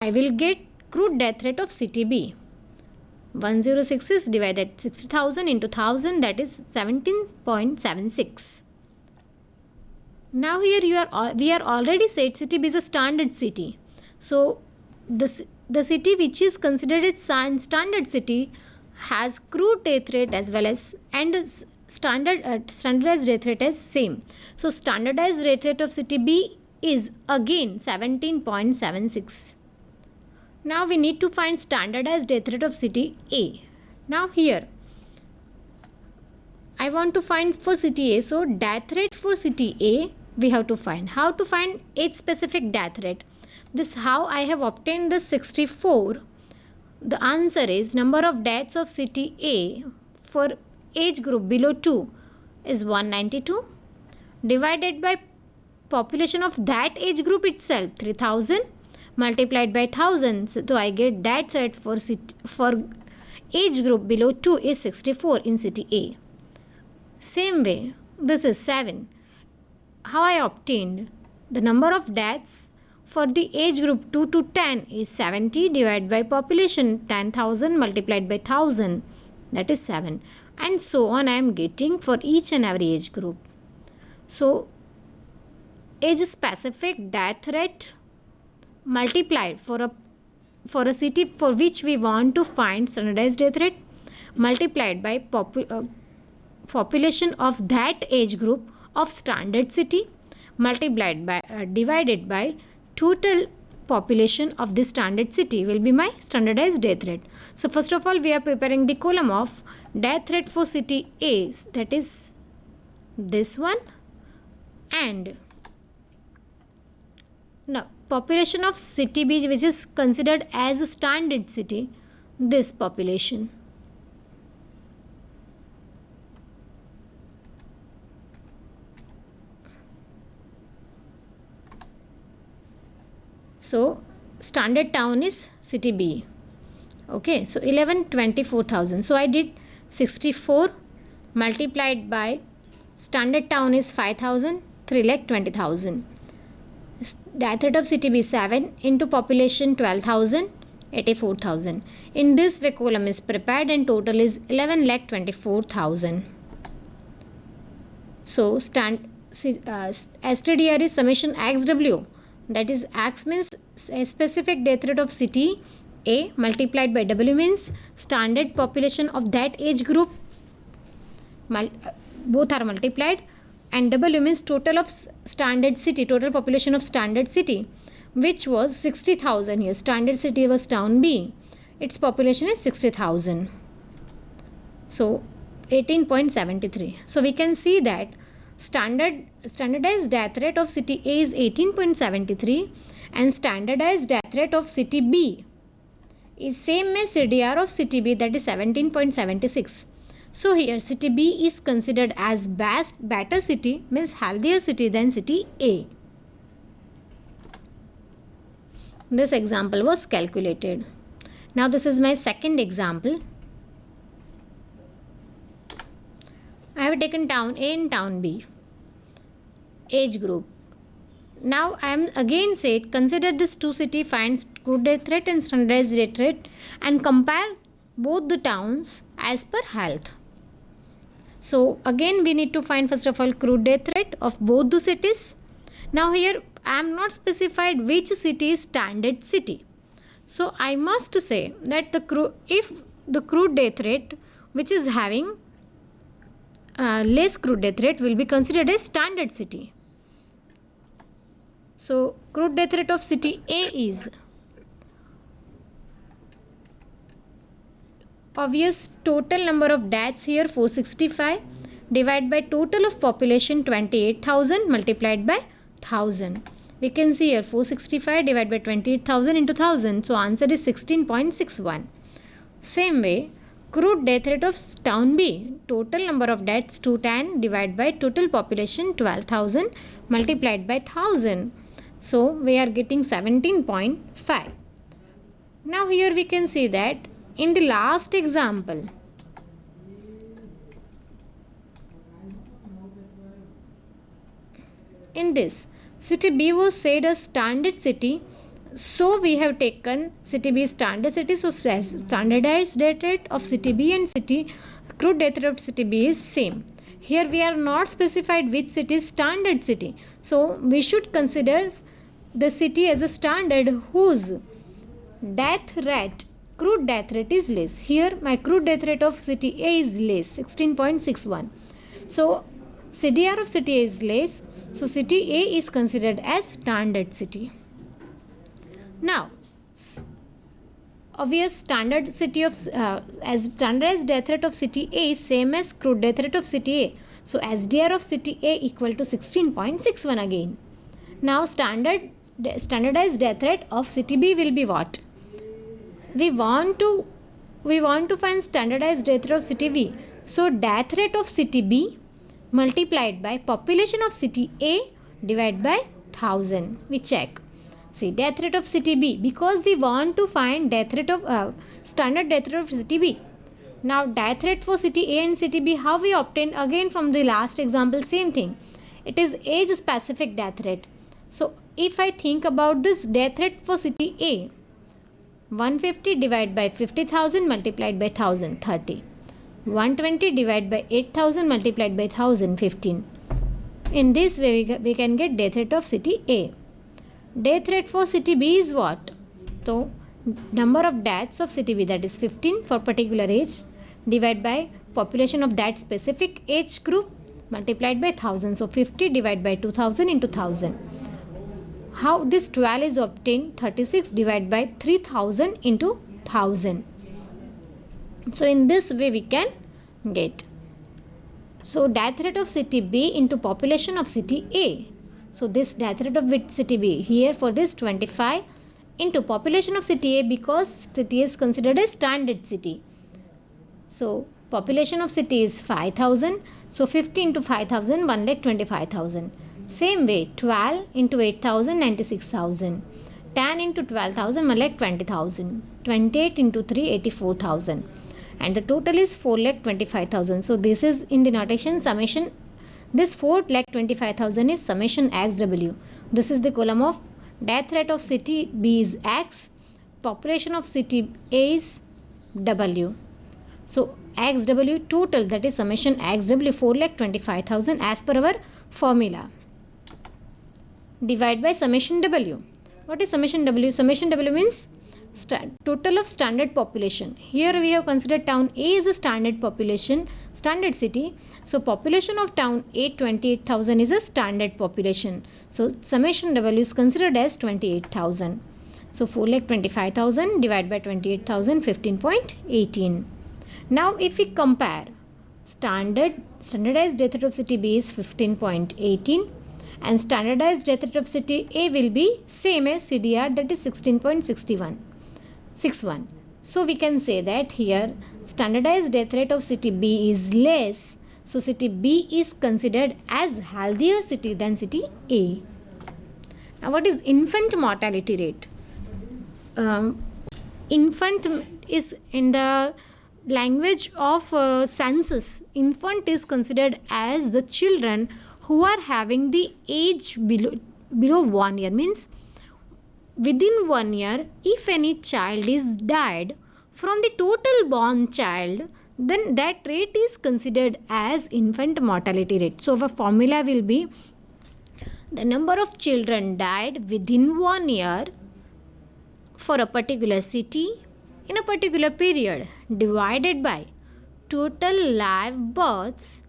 I will get crude death rate of city B. 106 is divided 60,000 into 1000, that is 17.76. Now here we are already said city B is a standard city. So the city which is considered a standard city has crude death rate as well as standardized death rate as same. So standardized death rate of city B is again 17.76. Now we need to find standardized death rate of city A. Now here I want to find for city A. So death rate for city A we have to find. How to find age specific death rate? This how I have obtained the 64. The answer is number of deaths of city A for age group below 2 is 192 divided by population of that age group itself 3000 multiplied by 1000. So I get that set for age group below 2 is 64 in city A. Same way, this is 7. How I obtained the number of deaths for the age group 2 to 10 is 70 divided by population 10,000 multiplied by 1000, that is 7, and so on I am getting for each and every age group. So age specific death rate multiplied for a city for which we want to find standardized death rate multiplied by population of that age group of standard city multiplied by divided by total population of this standard city will be my standardized death rate. So first of all we are preparing the column of death rate for city A, that is this one, and now population of city B which is considered as a standard city, this population. So standard town is city B. Okay, so 24,000. So I did 64 multiplied by standard town is 5,000, 3,20,000. Death rate of city B 7 into population 12,000, 84,000. In this way column is prepared and total is 11,24,000. So STDR is summation XW, that is X means a specific death rate of city A multiplied by W means standard population of that age group, both are multiplied, and W means total of standard city, total population of standard city, which was 60,000 here. Standard city was town B, its population is 60,000. So 18.73. So we can see that standardized death rate of city A is 18.73 and standardized death rate of city B is same as CDR of city B, that is 17.76. So here city B is considered as better city, means healthier city than city A. This example was calculated. Now this is my second example. I have taken town A and town B. Age group. Now I am again said consider this two city, finds crude death rate and standardized death rate and compare both the towns as per health. So again we need to find first of all crude death rate of both the cities. Now here I am not specified which city is standard city. So I must say that if the crude death rate which is having less crude death rate will be considered as standard city. So crude death rate of city A is obvious total number of deaths here 465 divided by total of population 28,000 multiplied by 1000. We can see here 465 divided by 28,000 into 1000. So answer is 16.61. Same way crude death rate of town B, total number of deaths 210 divided by total population 12,000 multiplied by 1000. So we are getting 17.5. Now here we can see that in the last example, in this city B was said as standard city So we have taken city B standard city. So standardized death rate of city B and city crude death rate of city B is same. Here we are not specified which city is standard city. So we should consider the city as a standard whose death rate, crude death rate is less. Here my crude death rate of city A is less, 16.61. So CDR of city A is less. So city A is considered as standard city. Now, obvious standard city of as standardized death rate of city A is same as crude death rate of city A. So SDR of city A equal to 16.61 again. Now standardized death rate of city B will be what? We want to find standardized death rate of city B. So death rate of city B multiplied by population of city A divided by 1000. We check. See, death rate of city B, because we want to find death rate of standard death rate of city B. Now death rate for city A and city B, how we obtain? Again from the last example, same thing. It is age specific death rate. So if I think about this death rate for city A, 150 divided by 50,000 multiplied by 1000, 30. 120 divided by 8,000 multiplied by 1000, 15. In this way we can get death rate of city A. Death rate for city B is what? So number of deaths of city B, that is 15 for particular age, divided by population of that specific age group multiplied by 1000. So 50 divided by 2000 into 1000. How this 12 is obtained? 36 divided by 3000 into 1000. So in this way we can get. So death rate of city B into population of city A. So this death rate of city B, here for this 25 into population of city A, because city is considered a standard city. So population of city is 5000. So 50 into 5000, 1,25,000. Same way 12 into 8000, 96,000. 10 into 12,000, 1,20,000. 28 into 3, 84,000. And the total is 4,25,000. So this is in the notation summation. This 4,25,000 is summation XW. This is the column of death rate of city B is X, population of city A is W. So XW total, that is summation XW, 4,25,000 as per our formula. Divide by summation W. What is summation W? Summation W means total of standard population. Here we have considered town A is a standard population, standard city. So population of town A, 28,000 is a standard population. So summation W is considered as 28,000. So 4,25,000 divided by 28,000, 15.18. Now if we compare, standardized death rate of city B is 15.18 and standardized death rate of city A will be same as CDR, that is 16.61. So we can say that here standardized death rate of city B is less. So city B is considered as healthier city than city A. Now what is infant mortality rate? Infant is in the language of census. Infant is considered as the children who are having the age below 1 year, means within 1 year, if any child is died from the total born child, then that rate is considered as infant mortality rate. So our formula will be the number of children died within 1 year for a particular city in a particular period divided by total live births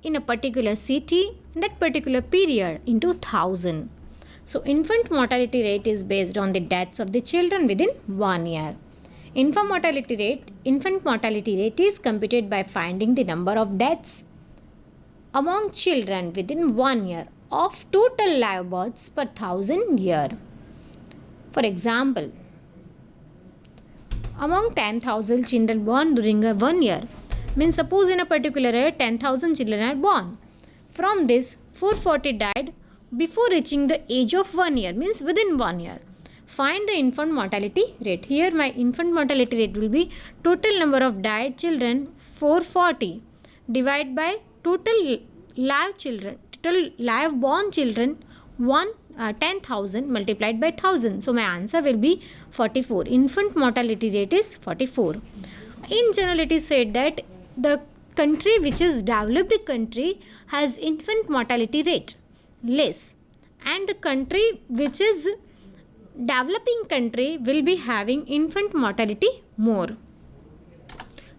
in a particular city in that particular period into 1000. So infant mortality rate is based on the deaths of the children within 1 year. Infant mortality rate is computed by finding the number of deaths among children within 1 year of total live births per 1000 year. For example, among 10,000 children born during a 1 year, means suppose in a particular year 10,000 children are born. From this 440 died before reaching the age of 1 year, means within 1 year. Find the infant mortality rate. Here my infant mortality rate will be total number of died children 440 divided by total live children, total live born children 10,000 multiplied by 1000. So my answer will be 44. Infant mortality rate is 44. In general, it is said that the country which is developed country has infant mortality rate less, and the country which is developing country will be having infant mortality more.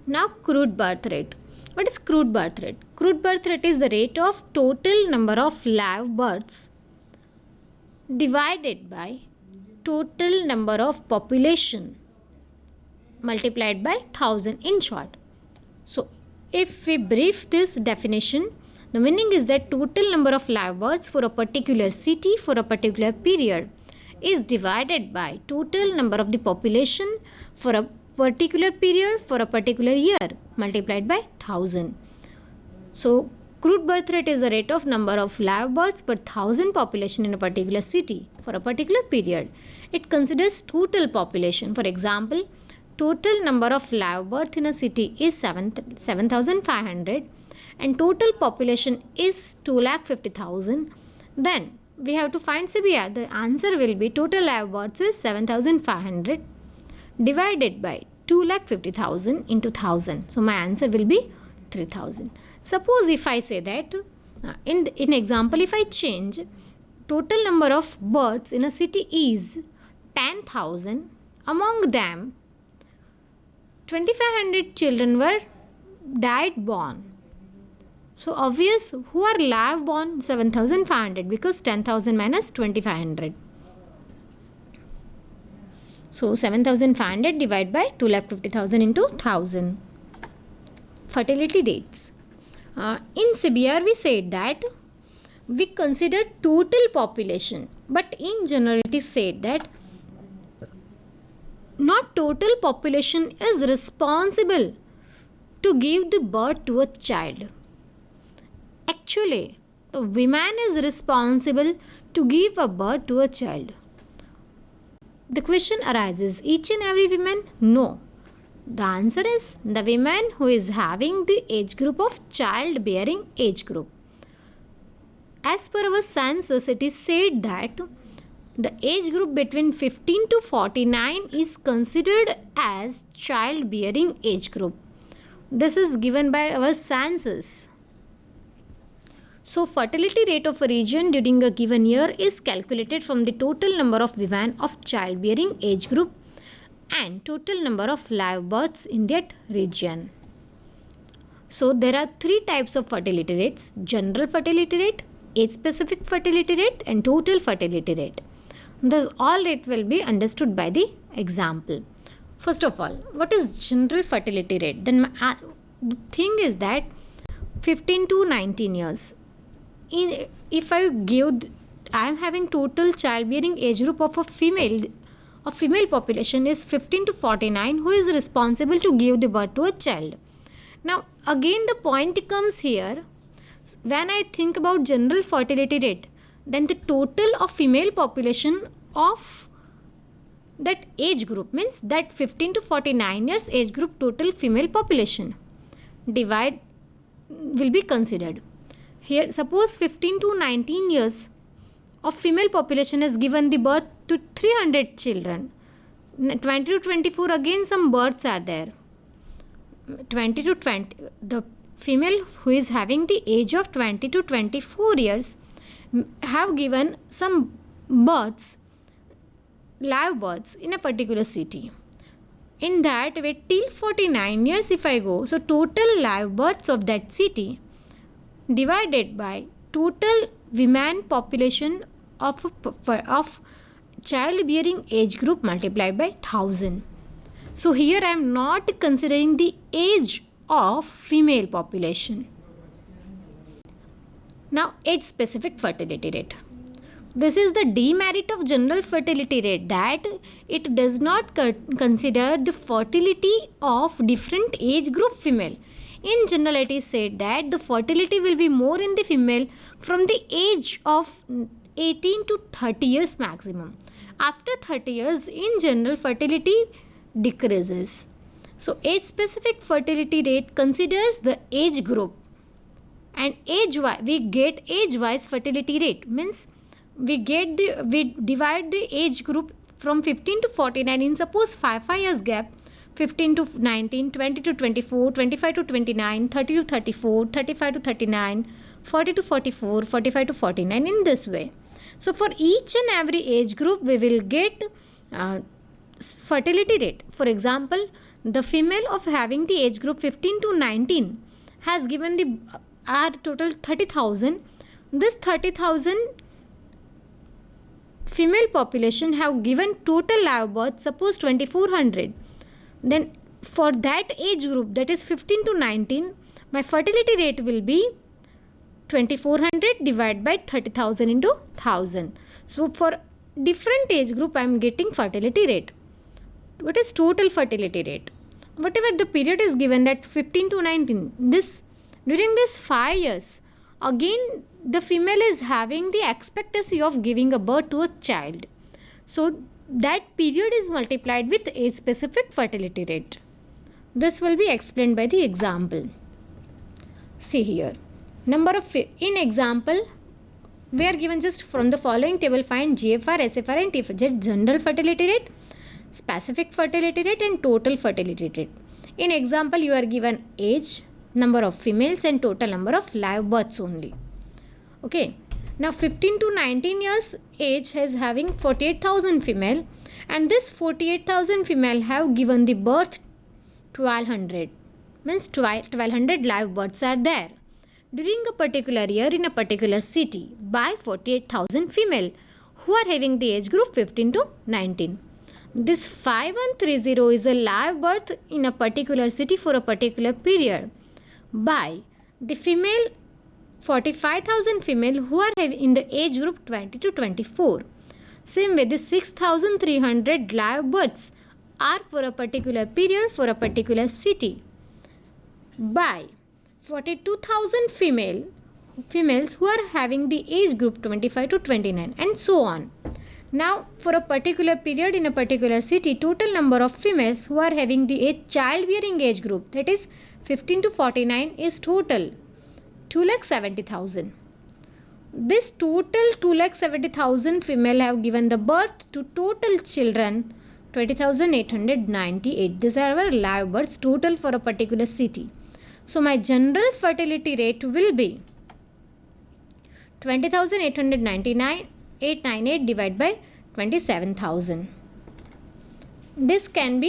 Now crude birth rate. What is crude birth rate? Crude birth rate is the rate of total number of live births divided by total number of population multiplied by 1000 in short. So if we brief this definition, the meaning is that total number of live births for a particular city for a particular period is divided by total number of the population for a particular period for a particular year multiplied by 1000. So crude birth rate is the rate of number of live births per 1000 population in a particular city for a particular period. It considers total population. For example, total number of live birth in a city is 7,500 and total population is 2,50,000. Then we have to find CBR. The answer will be total live births is 7,500 divided by 2,50,000 into 1000. So my answer will be 3,000. Suppose if I say that in example, if I change total number of births in a city is 10,000, among them 2,500 children were died born. So obvious, who are live born? 7,500 because 10,000 minus 2,500. So 7,500 divided by 2,50,000 into 1000. Fertility rates. In CBR we said that we consider total population, but in general it is said that not total population is responsible to give the birth to a child. Actually, the woman is responsible to give a birth to a child. The question arises, each and every woman? No. The answer is the woman who is having the age group of childbearing age group. As per our census, it is said that the age group between 15 to 49 is considered as childbearing age group. This is given by our census. So fertility rate of a region during a given year is calculated from the total number of women of childbearing age group and total number of live births in that region. So there are three types of fertility rates: general fertility rate, age specific fertility rate and total fertility rate. Thus all rate will be understood by the example. First of all, what is general fertility rate? Then the thing is that 15 to 19 years. If I am having total childbearing age group of a female population is 15 to 49 who is responsible to give the birth to a child. Now again the point comes here, when I think about general fertility rate, then the total of female population of that age group means that 15 to 49 years age group total female population divide will be considered. Here suppose 15 to 19 years of female population has given the birth to 300 children. 20 to 24 again some births are there. 20 to 20, the female who is having the age of 20 to 24 years have given some births, live births in a particular city. In that way till 49 years if I go, so total live births of that city divided by total women population of childbearing age group multiplied by 1000. So here I am not considering the age of female population. Now age specific fertility rate. This is the demerit of general fertility rate, that it does not consider the fertility of different age group female. In general, it is said that the fertility will be more in the female from the age of 18 to 30 years maximum. After 30 years, in general, fertility decreases. So, age specific fertility rate considers the age group, and we get age wise fertility rate, means we divide the age group from 15 to 49 in suppose 5 years gap. 15 to 19, 20 to 24, 25 to 29, 30 to 34, 35 to 39, 40 to 44, 45 to 49, in this way. So for each and every age group we will get fertility rate. For example, the female of having the age group 15 to 19 has given the our total 30,000. This 30,000 female population have given total live birth suppose 2400. Then for that age group, that is 15 to 19, my fertility rate will be 2400 divided by 30,000 into 1000. So for different age group I am getting fertility rate. What is total fertility rate? Whatever the period is given, that 15 to 19, this during this 5 years, again the female is having the expectancy of giving a birth to a child. So that period is multiplied with age specific fertility rate. This will be explained by the example. See here. In example, we are given just from the following table find GFR, SFR and TFR, general fertility rate, specific fertility rate and total fertility rate. In example, you are given age, number of females and total number of live births only. Okay. Now 15 to 19 years age is having 48,000 female, and this 48,000 female have given the birth 1200, means 1200 live births are there during a particular year in a particular city by 48,000 female who are having the age group 15 to 19. This 5130 is a live birth in a particular city for a particular period by the female 45,000 female who are in the age group 20 to 24. Same way, the 6,300 live births are for a particular period for a particular city by 42,000 females who are having the age group 25 to 29, and so on. Now for a particular period in a particular city, total number of females who are having the childbearing age group, that is 15 to 49, is total 2,70,000. This total 2,70,000 female have given the birth to total children 20,898. These are our live births total for a particular city. So my general fertility rate will be 20,898 divided by 27,000. This can be